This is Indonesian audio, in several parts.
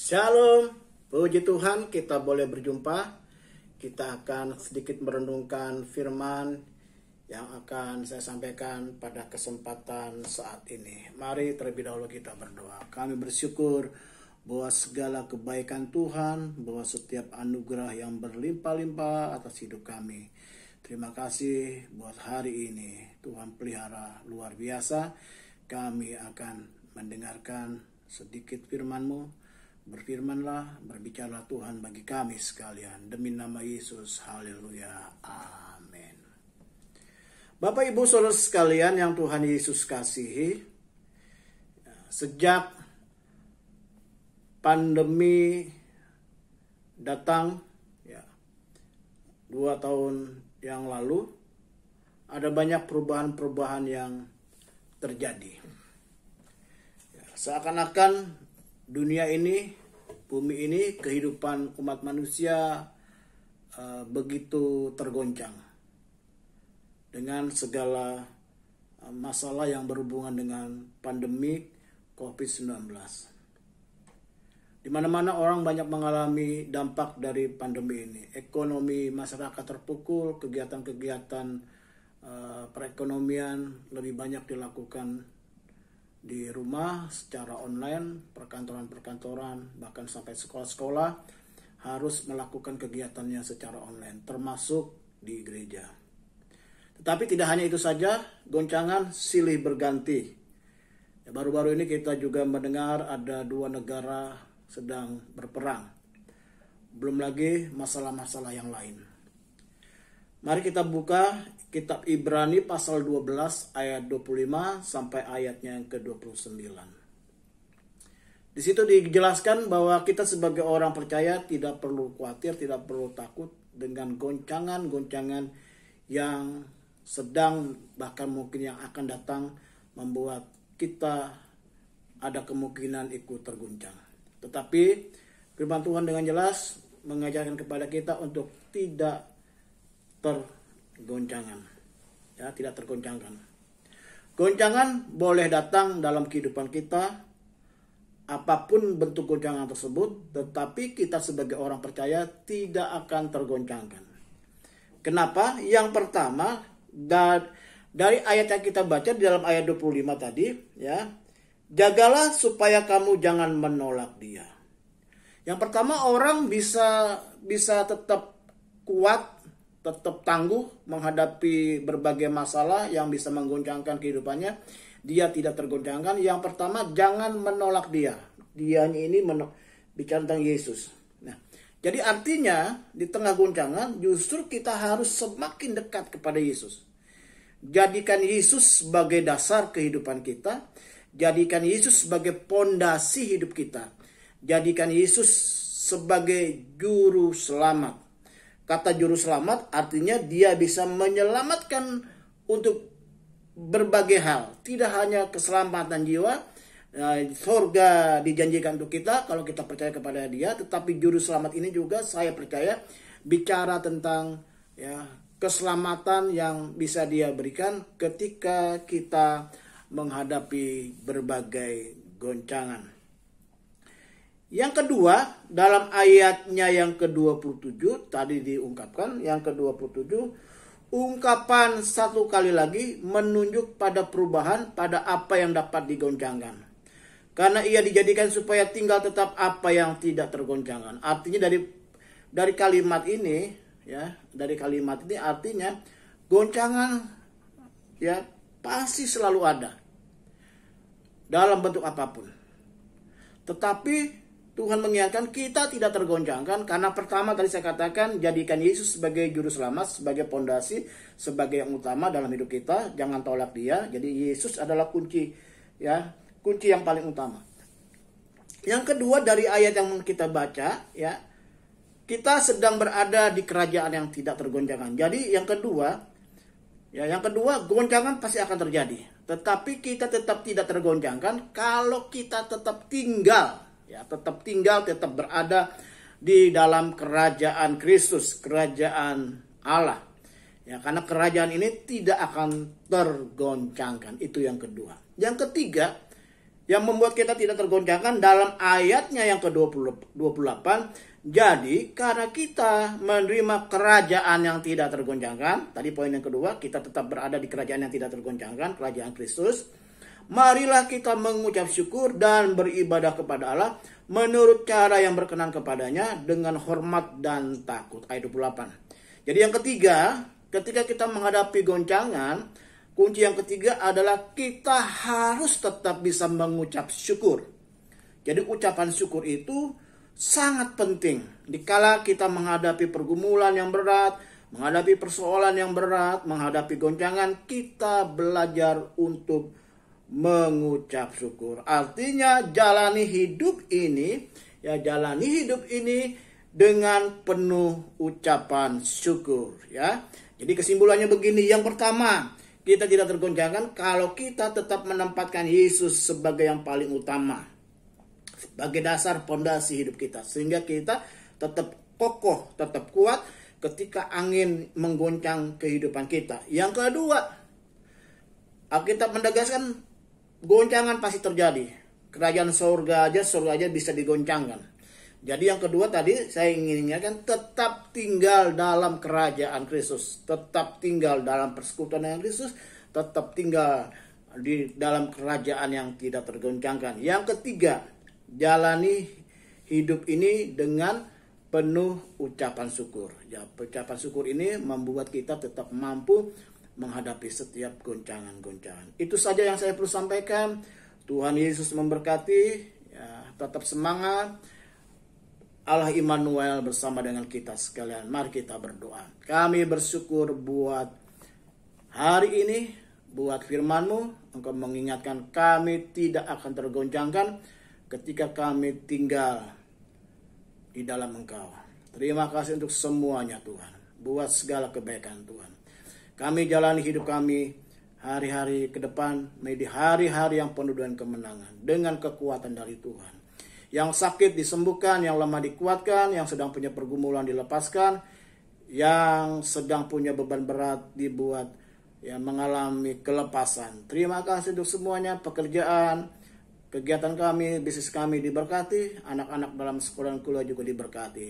Shalom, puji Tuhan kita boleh berjumpa. Kita akan sedikit merenungkan firman yang akan saya sampaikan pada kesempatan saat ini. Mari terlebih dahulu kita berdoa. Kami bersyukur bahwa segala kebaikan Tuhan, bahwa setiap anugerah yang berlimpah-limpah atas hidup kami. Terima kasih buat hari ini. Tuhan pelihara luar biasa. Kami akan mendengarkan sedikit firman-Mu. Berfirmanlah, berbicaralah Tuhan bagi kami sekalian. Demi nama Yesus, haleluya, amin. Bapak Ibu Saudara sekalian yang Tuhan Yesus kasihi, sejak pandemi datang, 2 tahun yang lalu, ada banyak perubahan-perubahan yang terjadi. Seakan-akan dunia ini, bumi ini, kehidupan umat manusia begitu tergoncang dengan segala masalah yang berhubungan dengan pandemi COVID-19. Di mana-mana orang banyak mengalami dampak dari pandemi ini. Ekonomi masyarakat terpukul, kegiatan-kegiatan perekonomian lebih banyak dilakukan di rumah secara online, perkantoran-perkantoran, bahkan sampai sekolah-sekolah harus melakukan kegiatannya secara online, termasuk di gereja. Tetapi tidak hanya itu saja, goncangan silih berganti. Baru-baru ini kita juga mendengar ada 2 negara sedang berperang. Belum lagi masalah-masalah yang lain. Mari kita buka kitab Ibrani pasal 12 ayat 25 sampai ayatnya yang ke-29. Di situ dijelaskan bahwa kita sebagai orang percaya tidak perlu khawatir, tidak perlu takut dengan goncangan-goncangan yang sedang bahkan mungkin yang akan datang membuat kita ada kemungkinan ikut terguncang. Tetapi firman Tuhan dengan jelas mengajarkan kepada kita untuk tidak tergoncangkan, tidak tergoncangkan. Goncangan boleh datang dalam kehidupan kita, apapun bentuk goncangan tersebut, tetapi kita sebagai orang percaya tidak akan tergoncangkan. Kenapa? Yang pertama, dari ayat yang kita baca di dalam ayat 25 tadi, jagalah supaya kamu jangan menolak Dia. Yang pertama, orang bisa tetap kuat, tetap tangguh menghadapi berbagai masalah yang bisa menggoncangkan kehidupannya. Dia tidak tergoncangkan. Yang pertama, jangan menolak Dia. Dianya ini bicara tentang Yesus. Nah, jadi artinya di tengah goncangan justru kita harus semakin dekat kepada Yesus. Jadikan Yesus sebagai dasar kehidupan kita. Jadikan Yesus sebagai pondasi hidup kita. Jadikan Yesus sebagai juru selamat. Kata juru selamat artinya Dia bisa menyelamatkan untuk berbagai hal. Tidak hanya keselamatan jiwa, surga dijanjikan untuk kita kalau kita percaya kepada Dia. Tetapi juru selamat ini juga saya percaya bicara tentang keselamatan yang bisa Dia berikan ketika kita menghadapi berbagai goncangan. Yang kedua, dalam ayatnya yang ke-27 tadi diungkapkan, yang ke-27 ungkapan satu kali lagi menunjuk pada perubahan, pada apa yang dapat digoncangkan. Karena Ia dijadikan supaya tinggal tetap apa yang tidak tergoncangkan. Artinya dari kalimat ini, dari kalimat ini artinya goncangan pasti selalu ada dalam bentuk apapun. Tetapi Tuhan mengingatkan kita tidak tergoncangkan karena pertama tadi saya katakan jadikan Yesus sebagai juru selamat, sebagai pondasi, sebagai yang utama dalam hidup kita. Jangan tolak Dia. Jadi Yesus adalah kunci yang paling utama. Yang kedua dari ayat yang kita baca, kita sedang berada di kerajaan yang tidak tergoncangkan. Jadi yang kedua goncangan pasti akan terjadi. Tetapi kita tetap tidak tergoncangkan kalau kita tetap tinggal, tetap berada di dalam kerajaan Kristus, kerajaan Allah. Karena kerajaan ini tidak akan tergoncangkan. Itu yang kedua. Yang ketiga, yang membuat kita tidak tergoncangkan dalam ayatnya yang ke-28. Jadi karena kita menerima kerajaan yang tidak tergoncangkan, tadi poin yang kedua, kita tetap berada di kerajaan yang tidak tergoncangkan, kerajaan Kristus. Marilah kita mengucap syukur dan beribadah kepada Allah menurut cara yang berkenan kepadanya dengan hormat dan takut. Ayat 28. Jadi yang ketiga, ketika kita menghadapi goncangan, kunci yang ketiga adalah kita harus tetap bisa mengucap syukur. Jadi ucapan syukur itu sangat penting. Dikala kita menghadapi pergumulan yang berat, menghadapi persoalan yang berat, menghadapi goncangan, kita belajar untuk mengucap syukur. Artinya jalani hidup ini dengan penuh ucapan syukur, ya. Jadi kesimpulannya begini, yang pertama, kita tidak tergoncangkan kalau kita tetap menempatkan Yesus sebagai yang paling utama, sebagai dasar pondasi hidup kita, sehingga kita tetap kokoh, tetap kuat ketika angin menggoncang kehidupan kita. Yang kedua, Alkitab menegaskan goncangan pasti terjadi. Kerajaan surga aja bisa digoncangkan. Jadi yang kedua tadi saya ingin ingatkan, tetap tinggal dalam kerajaan Kristus, tetap tinggal dalam persekutuan dengan Kristus, tetap tinggal di dalam kerajaan yang tidak tergoncangkan. Yang ketiga, jalani hidup ini dengan penuh ucapan syukur. Ya, ucapan syukur ini membuat kita tetap mampu menghadapi setiap goncangan-goncangan. Itu saja yang saya perlu sampaikan. Tuhan Yesus memberkati. Ya, tetap semangat. Allah Immanuel bersama dengan kita sekalian. Mari kita berdoa. Kami bersyukur buat hari ini, buat firman-Mu. Engkau mengingatkan kami tidak akan tergoncangkan ketika kami tinggal di dalam Engkau. Terima kasih untuk semuanya Tuhan. Buat segala kebaikan Tuhan. Kami jalani hidup kami hari-hari ke depan menjadi hari-hari yang penuh dengan kemenangan, dengan kekuatan dari Tuhan. Yang sakit disembuhkan, yang lemah dikuatkan, yang sedang punya pergumulan dilepaskan, yang sedang punya beban berat dibuat mengalami kelepasan. Terima kasih untuk semuanya. Pekerjaan, kegiatan kami, bisnis kami diberkati, anak-anak dalam sekolah dan kuliah juga diberkati.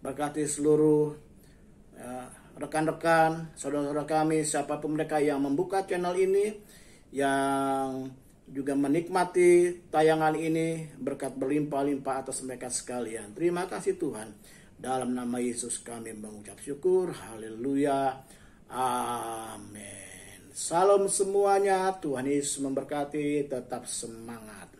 Berkati seluruh rekan-rekan, saudara-saudara kami, siapapun mereka yang membuka channel ini, yang juga menikmati tayangan ini, berkat berlimpah-limpah atas mereka sekalian. Terima kasih Tuhan. Dalam nama Yesus kami mengucap syukur. Haleluya. Amin. Salam semuanya. Tuhan Yesus memberkati. Tetap semangat.